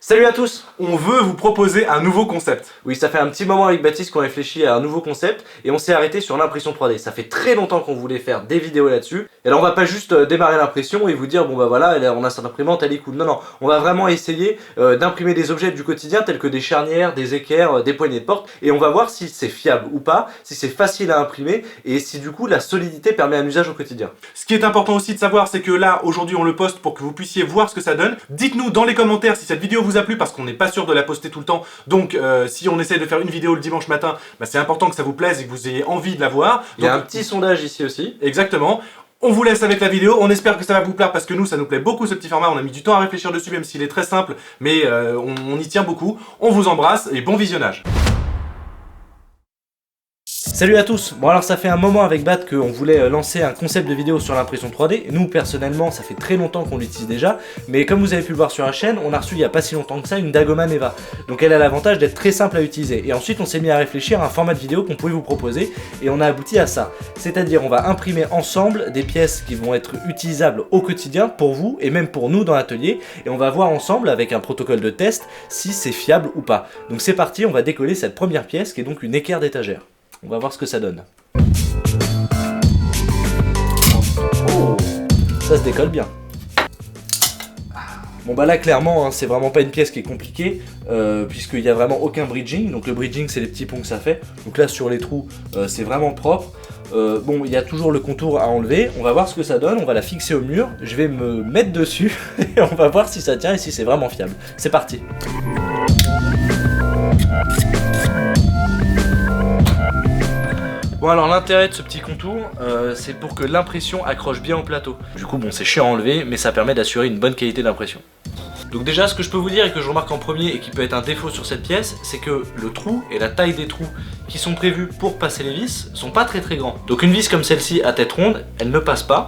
Salut à tous! On veut vous proposer un nouveau concept. Oui, ça fait un petit moment avec Baptiste qu'on réfléchit à un nouveau concept et on s'est arrêté sur l'impression 3D. Ça fait très longtemps qu'on voulait faire des vidéos là-dessus. Et là, on va pas juste démarrer l'impression et vous dire bon bah voilà, on a cette imprimante, elle est cool. Non, non, on va vraiment essayer d'imprimer des objets du quotidien tels que des charnières, des équerres, des poignées de porte et on va voir si c'est fiable ou pas, si c'est facile à imprimer et si du coup la solidité permet un usage au quotidien. Ce qui est important aussi de savoir, c'est que là, aujourd'hui, on le poste pour que vous puissiez voir ce que ça donne. Dites-nous dans les commentaires si cette vidéo vous a plu parce qu'on n'est pas sûr de la poster tout le temps. Donc si on essaie de faire une vidéo le dimanche matin, bah, c'est important que ça vous plaise et que vous ayez envie de la voir. Il y a un petit sondage ici aussi. Exactement. On vous laisse avec la vidéo, on espère que ça va vous plaire parce que nous, ça nous plaît beaucoup ce petit format. On a mis du temps à réfléchir dessus, même s'il est très simple, mais on y tient beaucoup. On vous embrasse et bon visionnage. Salut à tous. Bon alors ça fait un moment avec Bat qu'on voulait lancer un concept de vidéo sur l'impression 3D. Nous personnellement ça fait très longtemps qu'on l'utilise déjà, mais comme vous avez pu le voir sur la chaîne, on a reçu il n'y a pas si longtemps que ça une Dagoman Eva. Donc elle a l'avantage d'être très simple à utiliser. Et ensuite on s'est mis à réfléchir à un format de vidéo qu'on pouvait vous proposer et on a abouti à ça. C'est-à-dire on va imprimer ensemble des pièces qui vont être utilisables au quotidien pour vous et même pour nous dans l'atelier et on va voir ensemble avec un protocole de test si c'est fiable ou pas. Donc c'est parti, on va décoller cette première pièce qui est donc une équerre d'étagère. On va voir ce que ça donne. Oh, ça se décolle bien. Bon bah là clairement hein, c'est vraiment pas une pièce qui est compliquée puisqu'il n'y a vraiment aucun bridging. Donc le bridging c'est les petits ponts que ça fait. Donc là sur les trous c'est vraiment propre. Bon il y a toujours le contour à enlever. On va voir ce que ça donne. On va la fixer au mur. Je vais me mettre dessus et on va voir si ça tient et si c'est vraiment fiable. C'est parti. Bon alors l'intérêt de ce petit contour, c'est pour que l'impression accroche bien au plateau. Du coup bon c'est chiant à enlever, mais ça permet d'assurer une bonne qualité d'impression. Donc déjà ce que je peux vous dire et que je remarque en premier et qui peut être un défaut sur cette pièce, c'est que le trou et la taille des trous qui sont prévus pour passer les vis sont pas très grands. Donc une vis comme celle-ci à tête ronde, elle ne passe pas.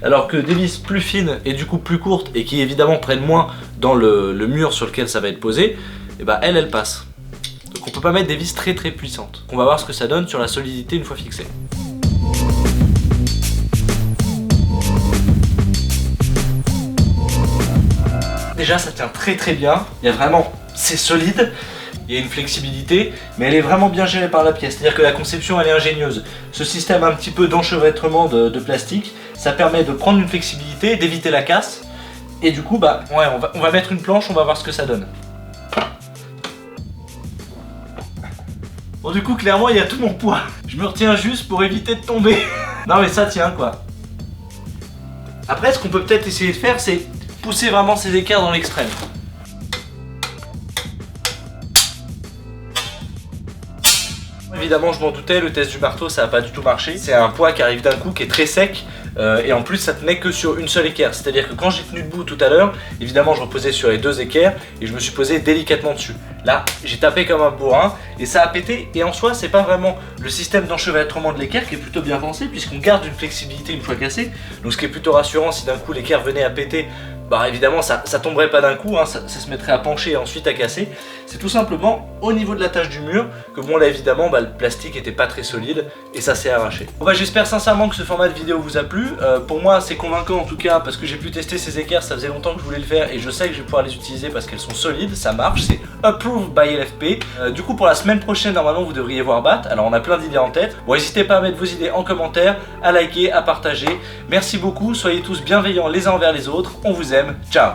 Alors que des vis plus fines et du coup plus courtes et qui évidemment prennent moins dans le mur sur lequel ça va être posé, et bah elle passe. Donc on peut pas mettre des vis très puissantes. On va voir ce que ça donne sur la solidité une fois fixée. Déjà ça tient très bien, il y a vraiment, c'est solide, il y a une flexibilité, mais elle est vraiment bien gérée par la pièce, c'est-à-dire que la conception elle est ingénieuse. Ce système un petit peu d'enchevêtrement de plastique, ça permet de prendre une flexibilité, d'éviter la casse, et du coup bah ouais, on va mettre une planche, on va voir ce que ça donne. Bon du coup clairement il y a tout mon poids. Je me retiens juste pour éviter de tomber. Non mais ça tient quoi. Après ce qu'on peut peut-être essayer de faire c'est pousser vraiment ces équerres dans l'extrême. Évidemment je m'en doutais, le test du marteau ça n'a pas du tout marché. C'est un poids qui arrive d'un coup, qui est très sec. Et en plus ça tenait que sur une seule équerre. C'est à dire que quand j'ai tenu debout tout à l'heure, évidemment je reposais sur les deux équerres et je me suis posé délicatement dessus. Là j'ai tapé comme un bourrin et ça a pété. Et en soi c'est pas vraiment le système d'enchevêtrement de l'équerre qui est plutôt bien pensé, puisqu'on garde une flexibilité une fois cassée. Donc ce qui est plutôt rassurant, si d'un coup l'équerre venait à péter, bah évidemment ça tomberait pas d'un coup, hein, ça se mettrait à pencher et ensuite à casser. C'est tout simplement au niveau de la tâche du mur que bon là évidemment bah, le plastique était pas très solide et ça s'est arraché. Bon, bah, j'espère sincèrement que ce format de vidéo vous a plu. Pour moi c'est convaincant en tout cas parce que j'ai pu tester ces équerres, ça faisait longtemps que je voulais le faire et je sais que je vais pouvoir les utiliser parce qu'elles sont solides, ça marche, c'est approved by LFP. Du coup pour la semaine prochaine normalement vous devriez voir Bat, alors on a plein d'idées en tête. Bon n'hésitez pas à mettre vos idées en commentaire, à liker, à partager. Merci beaucoup, soyez tous bienveillants les uns envers les autres, on vous aime, ciao.